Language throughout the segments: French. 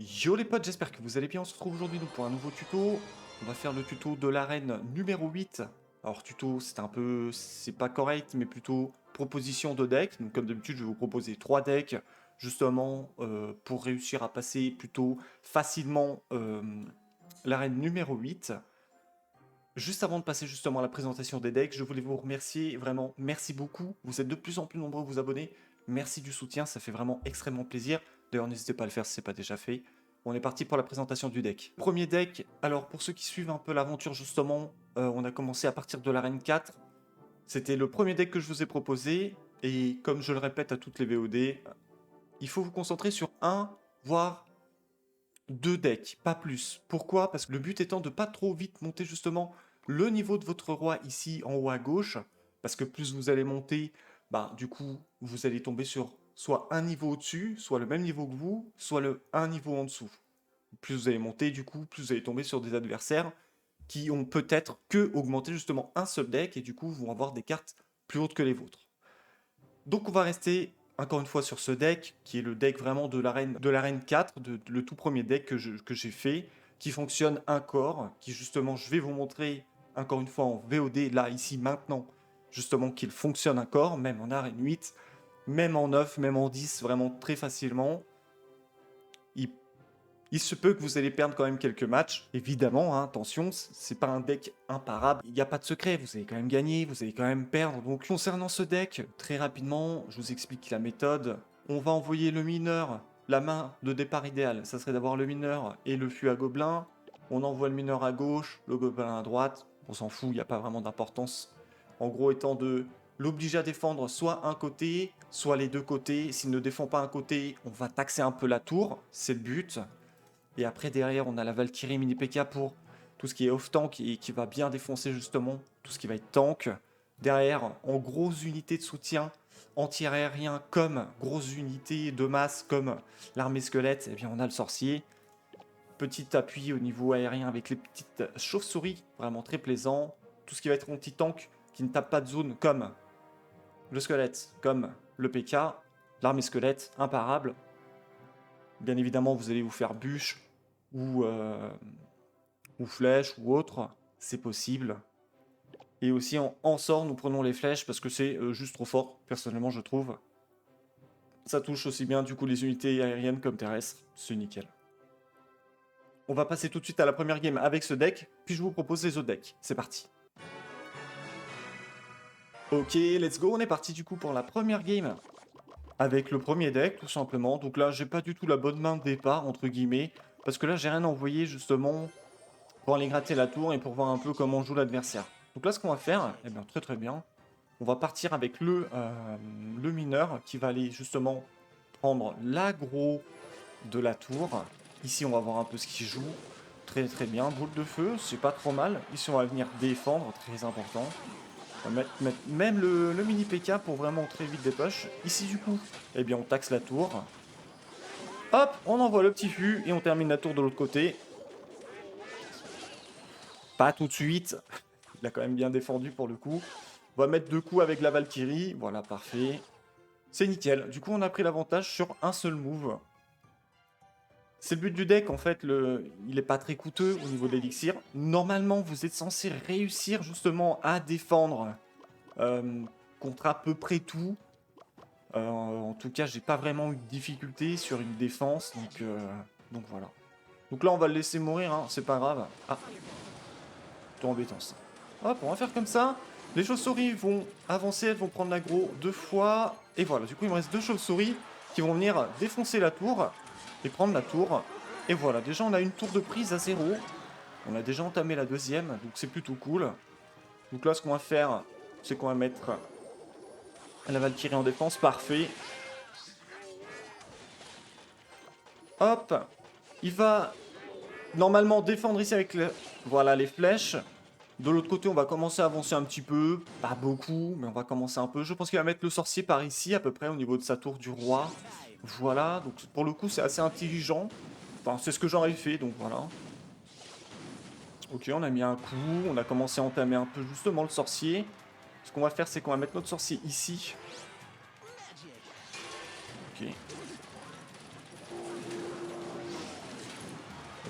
Yo les potes, j'espère que vous allez bien. On se retrouve aujourd'hui donc pour un nouveau tuto. On va faire le tuto de l'arène numéro 8. Alors tuto, c'est pas correct, mais plutôt proposition de deck. Donc comme d'habitude, je vais vous proposer 3 decks, justement pour réussir à passer plutôt facilement l'arène numéro 8. Juste avant de passer justement à la présentation des decks, je voulais vous remercier, vraiment merci beaucoup. Vous êtes de plus en plus nombreux à vous abonner. Merci du soutien, ça fait vraiment extrêmement plaisir. D'ailleurs, n'hésitez pas à le faire si ce n'est pas déjà fait. On est parti pour la présentation du deck. Premier deck, alors pour ceux qui suivent un peu l'aventure justement, on a commencé à partir de l'arène 4. C'était le premier deck que je vous ai proposé. Et comme je le répète à toutes les VOD, il faut vous concentrer sur un, voire 2 decks, pas plus. Pourquoi? Parce que le but étant de pas trop vite monter justement le niveau de votre roi ici en haut à gauche, parce que plus vous allez monter, bah du coup vous allez tomber sur soit un niveau au-dessus, soit le même niveau que vous, soit un niveau en dessous. Plus vous allez monter, du coup, plus vous allez tomber sur des adversaires qui ont peut-être que augmenté justement un seul deck et du coup vont avoir des cartes plus hautes que les vôtres. Donc on va rester encore une fois sur ce deck, qui est le deck vraiment de l'arène 4, le tout premier deck que j'ai fait, qui fonctionne un corps, qui justement je vais vous montrer encore une fois en VOD, là, ici, maintenant, justement qu'il fonctionne un corps, même en arène 8, même en 9, même en 10, vraiment très facilement. Il il se peut que vous allez perdre quand même quelques matchs. Évidemment, hein, attention, c'est pas un deck imparable. Il n'y a pas de secret, vous allez quand même gagner, vous allez quand même perdre. Donc concernant ce deck, très rapidement, je vous explique la méthode. On va envoyer le mineur, la main de départ idéale, ça serait d'avoir le mineur et le fût à gobelin. On envoie le mineur à gauche, le gobelin à droite. On s'en fout, il n'y a pas vraiment d'importance. En gros, étant de l'obliger à défendre soit un côté, soit les deux côtés. S'il ne défend pas un côté, on va taxer un peu la tour, c'est le but. Et après, derrière, on a la Valkyrie Mini PK pour tout ce qui est off-tank et qui va bien défoncer justement tout ce qui va être tank. Derrière, en grosses unités de soutien anti-aérien comme grosses unités de masse comme l'armée squelette, eh bien on a le sorcier. Petit appui au niveau aérien avec les petites chauves-souris, vraiment très plaisant. Tout ce qui va être anti-tank qui ne tape pas de zone comme le squelette, comme le PK. L'armée squelette, imparable. Bien évidemment, vous allez vous faire bûche ou, flèche ou autre, c'est possible. Et aussi en sort, nous prenons les flèches parce que c'est juste trop fort, personnellement je trouve. Ça touche aussi bien du coup les unités aériennes comme terrestres, c'est nickel. On va passer tout de suite à la première game avec ce deck, puis je vous propose les autres decks. C'est parti. Ok, let's go, on est parti du coup pour la première game. Avec le premier deck, tout simplement. Donc là, j'ai pas du tout la bonne main de départ, entre guillemets. Parce que là, j'ai rien envoyé, justement, pour aller gratter la tour et pour voir un peu comment joue l'adversaire. Donc là, ce qu'on va faire, eh bien, très très bien. On va partir avec le mineur qui va aller, justement, prendre l'aggro de la tour. Ici, on va voir un peu ce qu'il joue. Très très bien. Boule de feu, c'est pas trop mal. Ici, on va venir défendre, très important. On va mettre même le mini PK pour vraiment très vite des push. Ici du coup, eh bien on taxe la tour. Hop, on envoie le petit fût et on termine la tour de l'autre côté. Pas tout de suite. Il a quand même bien défendu pour le coup. On va mettre 2 coups avec la Valkyrie. Voilà, parfait. C'est nickel. Du coup, on a pris l'avantage sur un seul move. C'est le but du deck, en fait. Il est pas très coûteux au niveau de l'élixir. Normalement, vous êtes censé réussir justement à défendre euh, contre à peu près tout. En tout cas, j'ai pas vraiment eu de difficulté sur une défense, donc voilà. Donc là, on va le laisser mourir, hein, c'est pas grave. Ah, trop embêtant ça. Hop, on va faire comme ça. Les chauves-souris vont avancer, elles vont prendre l'aggro 2 fois. Et voilà, du coup, il me reste 2 chauves-souris qui vont venir défoncer la tour et prendre la tour. Et voilà, déjà, on a une tour de prise à 0. On a déjà entamé la deuxième, donc c'est plutôt cool. Donc là, ce qu'on va faire, c'est qu'on va mettre la Valkyrie en défense, parfait. Hop, il va normalement défendre ici avec voilà, les flèches. De l'autre côté, on va commencer à avancer un petit peu. Pas beaucoup, mais on va commencer un peu. Je pense qu'il va mettre le sorcier par ici, à peu près, au niveau de sa tour du roi. Voilà, donc pour le coup, c'est assez intelligent. Enfin, c'est ce que j'aurais fait, donc voilà. Ok, on a mis un coup. On a commencé à entamer un peu justement le sorcier. Ce qu'on va faire, c'est qu'on va mettre notre sorcier ici. Ok.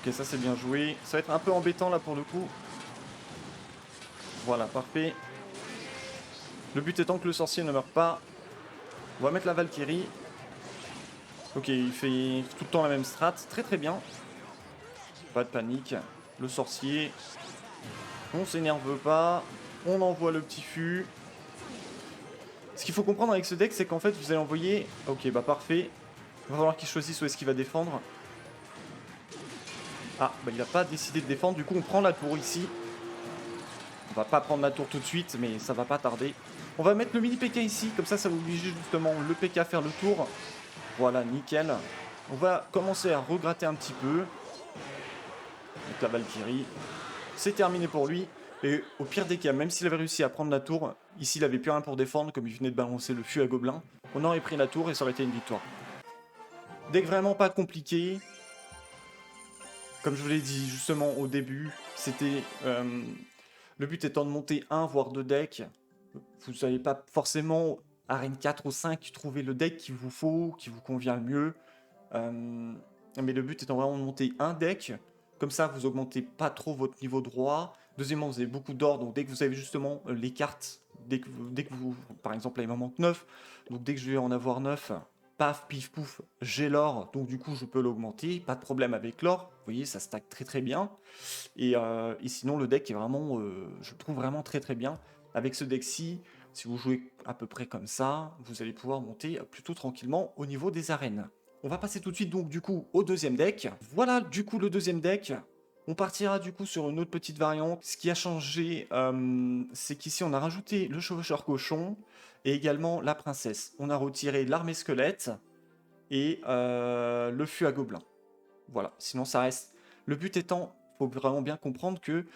Ok, ça c'est bien joué. Ça va être un peu embêtant là pour le coup. Voilà, parfait. Le but étant que le sorcier ne meure pas. On va mettre la Valkyrie. Ok, il fait tout le temps la même strat. Très très bien. Pas de panique. Le sorcier. On s'énerve pas. On envoie le petit fût. Ce qu'il faut comprendre avec ce deck, c'est qu'en fait, vous allez envoyer... Ok, bah parfait. Il va falloir qu'il choisisse où est-ce qu'il va défendre. Ah, bah il a pas décidé de défendre. Du coup, on prend la tour ici. On va pas prendre la tour tout de suite, mais ça va pas tarder. On va mettre le mini PK ici. Comme ça va obliger justement le PK à faire le tour. Voilà, nickel. On va commencer à regratter un petit peu. Avec la Valkyrie. C'est terminé pour lui. Et au pire des cas, même s'il avait réussi à prendre la tour, ici il avait plus rien pour défendre, comme il venait de balancer le fût à gobelin, on aurait pris la tour et ça aurait été une victoire. Deck vraiment pas compliqué. Comme je vous l'ai dit justement au début, c'était le but étant de monter un voire deux decks. Vous n'allez pas forcément arène 4 ou 5 trouver le deck qu'il vous faut, qui vous convient le mieux. Mais le but étant vraiment de monter un deck. Comme ça, vous augmentez pas trop votre niveau de roi. Deuxièmement, vous avez beaucoup d'or, donc dès que vous avez justement les cartes, dès que vous par exemple, là, il m'en manque 9, donc dès que je vais en avoir 9, paf, pif, pouf, j'ai l'or, donc du coup, je peux l'augmenter, pas de problème avec l'or, vous voyez, ça stack très très bien. Et sinon, le deck est vraiment, je le trouve vraiment très très bien. Avec ce deck-ci, si vous jouez à peu près comme ça, vous allez pouvoir monter plutôt tranquillement au niveau des arènes. On va passer tout de suite donc du coup au deuxième deck. Voilà du coup le deuxième deck. On partira du coup sur une autre petite variante. Ce qui a changé, c'est qu'ici on a rajouté le chevaucheur cochon et également la princesse. On a retiré l'armée squelette et le fût à gobelin. Voilà, sinon ça reste... Le but étant, faut vraiment bien comprendre que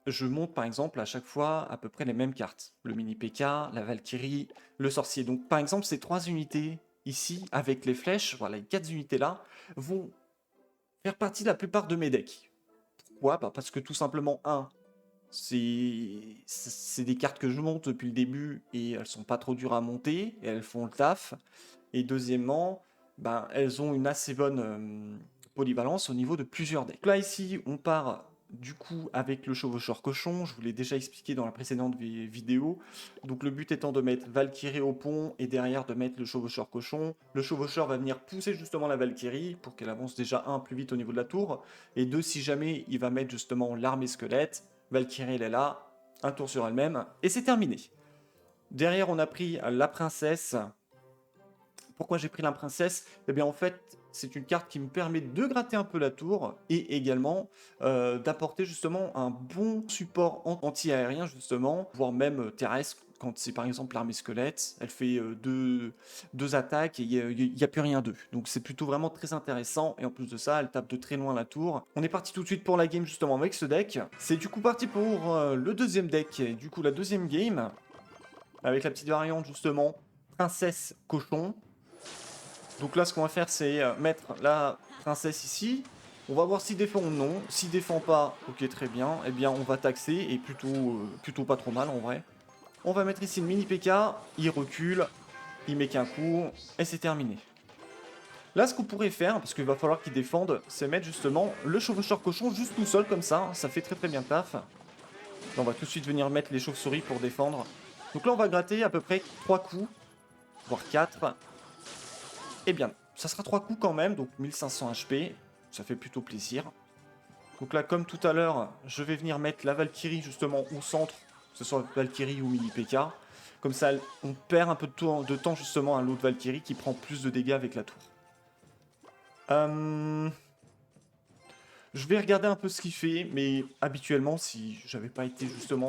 je monte par exemple à chaque fois à peu près les mêmes cartes. Le mini PK, la Valkyrie, le sorcier. Donc par exemple ces 3 unités ici avec les flèches, voilà les 4 unités là, vont faire partie de la plupart de mes decks. Pourquoi? Bah parce que tout simplement, c'est des cartes que je monte depuis le début et elles sont pas trop dures à monter et elles font le taf. Et deuxièmement, bah, elles ont une assez bonne polyvalence au niveau de plusieurs decks. Là ici, on part du coup avec le chevaucheur cochon, je vous l'ai déjà expliqué dans la précédente vidéo. Donc le but étant de mettre Valkyrie au pont et derrière de mettre le chevaucheur cochon. Le chevaucheur va venir pousser justement la Valkyrie pour qu'elle avance déjà plus vite au niveau de la tour. Et deux, si jamais il va mettre justement l'armée squelette, Valkyrie elle est là, un tour sur elle-même et c'est terminé. Derrière on a pris la princesse. Pourquoi j'ai pris la princesse? Eh bien en fait, c'est une carte qui me permet de gratter un peu la tour et également d'apporter justement un bon support anti-aérien justement, voire même terrestre. Quand c'est par exemple l'armée squelette, elle fait deux attaques et il n'y a plus rien d'eux. Donc c'est plutôt vraiment très intéressant. Et en plus de ça, elle tape de très loin la tour. On est parti tout de suite pour la game justement avec ce deck. C'est du coup parti pour le deuxième deck. Et du coup la deuxième game, avec la petite variante justement, princesse cochon. Donc là, ce qu'on va faire, c'est mettre la princesse ici. On va voir s'il défend ou non. S'il défend pas, ok, très bien. Eh bien, on va taxer, et plutôt pas trop mal en vrai. On va mettre ici le mini PK. Il recule, il met qu'un coup, et c'est terminé. Là, ce qu'on pourrait faire, parce qu'il va falloir qu'il défende, c'est mettre justement le chevaucheur cochon juste tout seul comme ça. Ça fait très très bien le taf. Là, on va tout de suite venir mettre les chauves-souris pour défendre. Donc là, on va gratter à peu près 3 coups, voire 4. Eh bien, ça sera 3 coups quand même, donc 1500 HP, ça fait plutôt plaisir. Donc là, comme tout à l'heure, je vais venir mettre la Valkyrie justement au centre, que ce soit Valkyrie ou Mini PK. Comme ça, on perd un peu de temps justement à l'autre Valkyrie qui prend plus de dégâts avec la tour. Je vais regarder un peu ce qu'il fait, mais habituellement, si j'avais pas été justement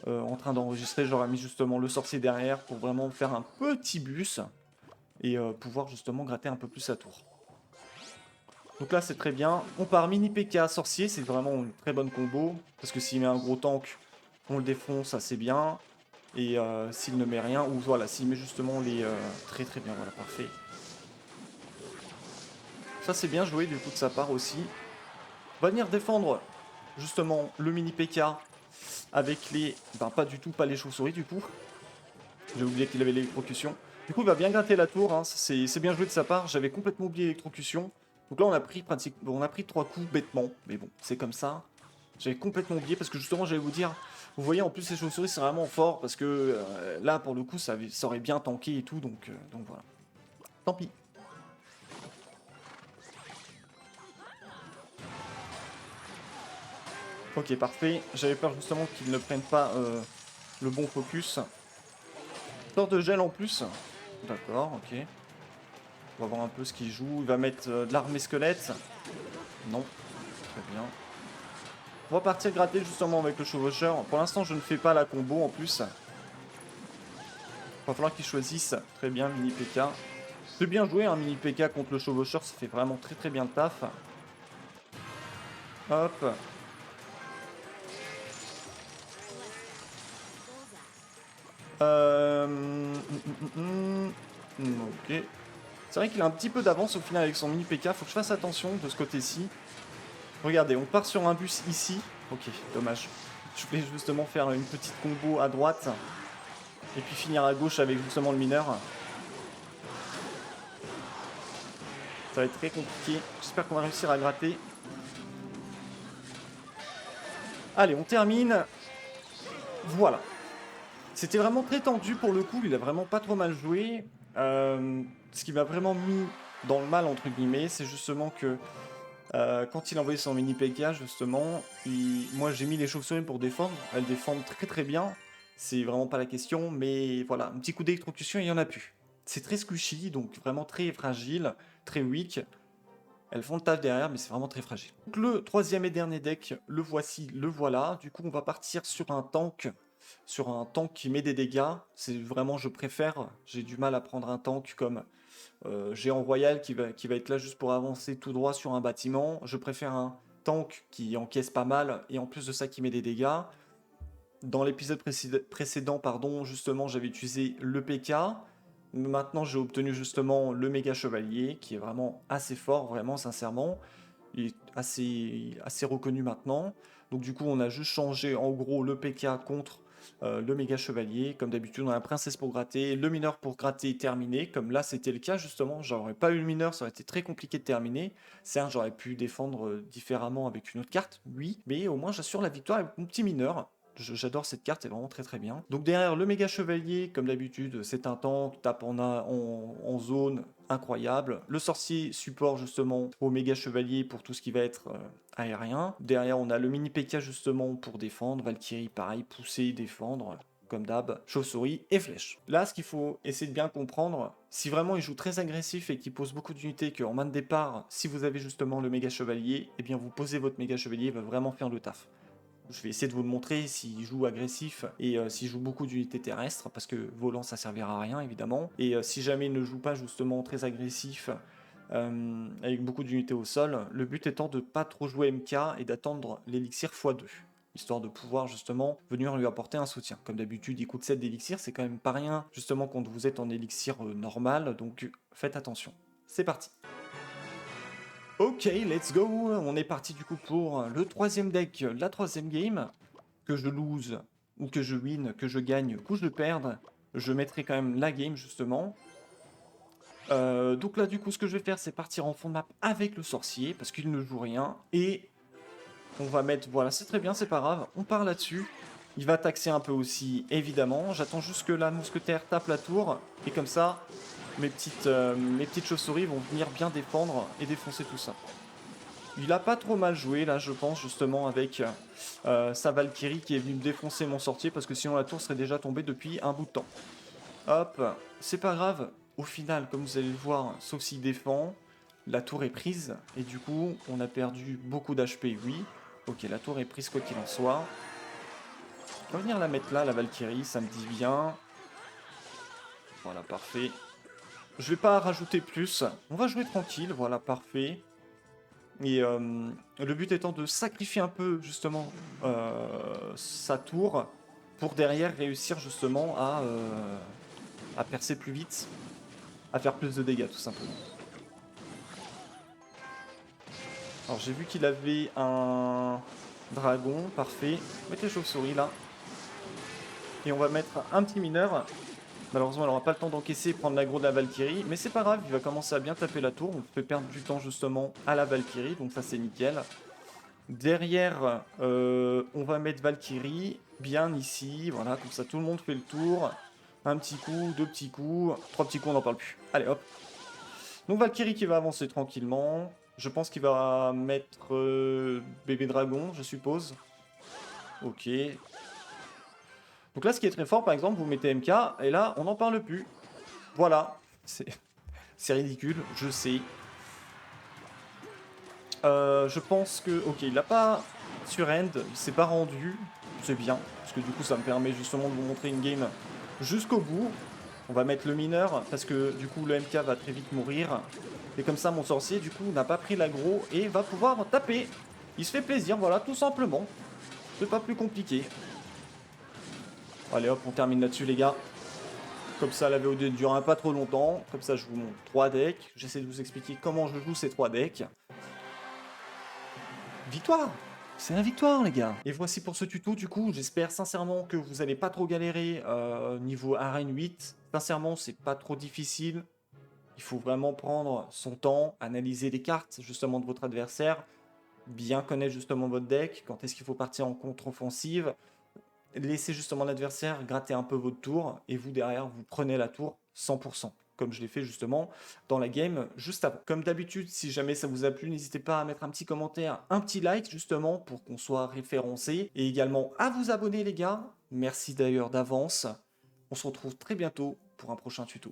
en train d'enregistrer, j'aurais mis justement le sorcier derrière pour vraiment faire un petit bus et pouvoir justement gratter un peu plus sa tour. Donc là c'est très bien. On part mini PK sorcier, c'est vraiment une très bonne combo. Parce que s'il met un gros tank, on le défonce assez bien. Et s'il ne met rien, ou voilà, s'il met justement les... très très bien, voilà, parfait. Ça c'est bien joué du coup de sa part aussi. On va venir défendre justement le mini PK avec les... Ben pas du tout, pas les chauves-souris du coup. J'ai oublié qu'il avait l'électrocution. Du coup il va bien gratter la tour, hein. C'est bien joué de sa part, j'avais complètement oublié l'électrocution. Donc là, on a pris 3 coups bêtement, mais bon, c'est comme ça. J'avais complètement oublié parce que justement, j'allais vous dire, vous voyez, en plus, les chauves-souris, c'est vraiment fort parce que là, pour le coup, ça aurait bien tanké et tout, donc voilà. Tant pis. Ok, parfait. J'avais peur justement qu'ils ne prennent pas le bon focus. Sort de gel en plus. D'accord, ok. On va voir un peu ce qu'il joue. Il va mettre de l'armée squelette. Non. Très bien. On va partir gratter justement avec le chevaucheur. Pour l'instant, je ne fais pas la combo en plus. Il va falloir qu'il choisisse. Très bien, mini PK. C'est bien joué, un mini PK contre le chevaucheur. Ça fait vraiment très très bien le taf. Hop. Ok. C'est vrai qu'il a un petit peu d'avance au final avec son mini PK. Faut que je fasse attention de ce côté-ci. Regardez, on part sur un bus ici. Ok, dommage. Je voulais justement faire une petite combo à droite. Et puis finir à gauche avec justement le mineur. Ça va être très compliqué. J'espère qu'on va réussir à gratter. Allez, on termine. Voilà. C'était vraiment très tendu pour le coup. Il a vraiment pas trop mal joué. Ce qui m'a vraiment mis dans le mal, entre guillemets, c'est justement que quand il a envoyé son mini PK, justement, moi j'ai mis les chauves-souris pour défendre. Elles défendent très très bien. C'est vraiment pas la question, mais voilà, un petit coup d'électrocution, il y en a plus. C'est très squishy, donc vraiment très fragile, très weak. Elles font le taf derrière, mais c'est vraiment très fragile. Donc le troisième et dernier deck, le voici, le voilà. Du coup, on va partir sur un tank. Sur un tank qui met des dégâts. C'est vraiment, je préfère. J'ai du mal à prendre un tank comme Géant Royal qui va être là juste pour avancer tout droit sur un bâtiment. Je préfère un tank qui encaisse pas mal et en plus de ça qui met des dégâts. Dans l'épisode précédent, pardon, justement, j'avais utilisé le PK. Maintenant, j'ai obtenu justement le méga chevalier, qui est vraiment assez fort, vraiment, sincèrement. Il est assez reconnu maintenant. Donc du coup, on a juste changé en gros le PK contre le méga chevalier. Comme d'habitude, on a la princesse pour gratter, le mineur pour gratter terminé. Comme là, c'était le cas justement. J'aurais pas eu le mineur, ça aurait été très compliqué de terminer. Certes, j'aurais pu défendre différemment avec une autre carte, oui. Mais au moins, j'assure la victoire avec mon petit mineur. J'adore cette carte, c'est vraiment très très bien. Donc derrière le méga chevalier, comme d'habitude, c'est un tank, tape en zone, incroyable. Le sorcier support justement au méga chevalier pour tout ce qui va être aérien. Derrière on a le mini PK justement pour défendre. Valkyrie pareil, pousser, défendre. Comme d'hab, chauve-souris et flèche. Là, ce qu'il faut essayer de bien comprendre, si vraiment il joue très agressif et qu'il pose beaucoup d'unités, qu'en main de départ, si vous avez justement le méga chevalier, eh bien vous posez votre méga chevalier, il va vraiment faire le taf. Je vais essayer de vous le montrer s'il joue agressif et s'il joue beaucoup d'unités terrestres, parce que volant ça servira à rien évidemment. Et si jamais il ne joue pas justement très agressif, avec beaucoup d'unités au sol, le but étant de pas trop jouer MK et d'attendre l'élixir x2. Histoire de pouvoir justement venir lui apporter un soutien. Comme d'habitude, il coûte 7 d'élixir, c'est quand même pas rien justement quand vous êtes en élixir normal, donc faites attention. C'est parti. Ok, let's go. On est parti du coup pour le troisième deck, la troisième game. Que je lose ou que je win, que je gagne ou que je perde, je mettrai quand même la game justement. Donc là du coup ce que je vais faire c'est partir en fond de map avec le sorcier parce qu'il ne joue rien. Et on va mettre, voilà c'est très bien, c'est pas grave, on part là-dessus. Il va taxer un peu aussi évidemment. J'attends juste que la mousquetaire tape la tour. Et comme ça, mes petites chauves-souris vont venir bien défendre et défoncer tout ça. Il a pas trop mal joué là je pense justement avec sa Valkyrie qui est venue me défoncer mon sorcier parce que sinon la tour serait déjà tombée depuis un bout de temps. Hop, c'est pas grave, au final comme vous allez le voir, sauf s'il défend, la tour est prise et du coup on a perdu beaucoup d'HP, oui. Ok, la tour est prise quoi qu'il en soit. On va venir la mettre là, la Valkyrie, ça me dit bien. Voilà, parfait. Je vais pas rajouter plus, on va jouer tranquille, voilà, parfait. Et le but étant de sacrifier un peu justement sa tour pour derrière réussir justement à percer plus vite, à faire plus de dégâts tout simplement. Alors j'ai vu qu'il avait un dragon, parfait. Mettez les chauves-souris là. Et on va mettre un petit mineur Malheureusement, elle aura pas le temps d'encaisser et prendre l'aggro de la Valkyrie, mais c'est pas grave, il va commencer à bien taper la tour. On peut perdre du temps justement à la Valkyrie, donc ça c'est nickel. Derrière, on va mettre Valkyrie, bien ici, voilà, comme ça tout le monde fait le tour. Un petit coup, deux petits coups, trois petits coups, on n'en parle plus. Allez hop. Donc Valkyrie qui va avancer tranquillement. Je pense qu'il va mettre bébé dragon, je suppose. Ok. Donc là, ce qui est très fort, par exemple, vous mettez MK, et là, on n'en parle plus. Voilà. C'est ridicule, je sais. Je pense que... Ok, il l'a pas sur-end, il s'est pas rendu. C'est bien, parce que du coup, ça me permet justement de vous montrer une game jusqu'au bout. On va mettre le mineur, parce que du coup, le MK va très vite mourir. Et comme ça, mon sorcier, du coup, n'a pas pris l'aggro et va pouvoir taper. Il se fait plaisir, voilà, tout simplement. C'est pas plus compliqué. Allez hop, on termine là-dessus, les gars. Comme ça, la VOD ne durera pas trop longtemps. Comme ça, je vous montre 3 decks. J'essaie de vous expliquer comment je joue ces 3 decks. Victoire! C'est la victoire, les gars! Et voici pour ce tuto, du coup, j'espère sincèrement que vous n'allez pas trop galérer niveau arène 8. Sincèrement, c'est pas trop difficile. Il faut vraiment prendre son temps, analyser les cartes justement de votre adversaire, bien connaître justement votre deck, quand est-ce qu'il faut partir en contre-offensive, laisser justement l'adversaire gratter un peu votre tour, et vous derrière, vous prenez la tour 100%, comme je l'ai fait justement dans la game juste avant. Comme d'habitude, si jamais ça vous a plu, n'hésitez pas à mettre un petit commentaire, un petit like justement pour qu'on soit référencé, et également à vous abonner les gars. Merci d'ailleurs d'avance. On se retrouve très bientôt pour un prochain tuto.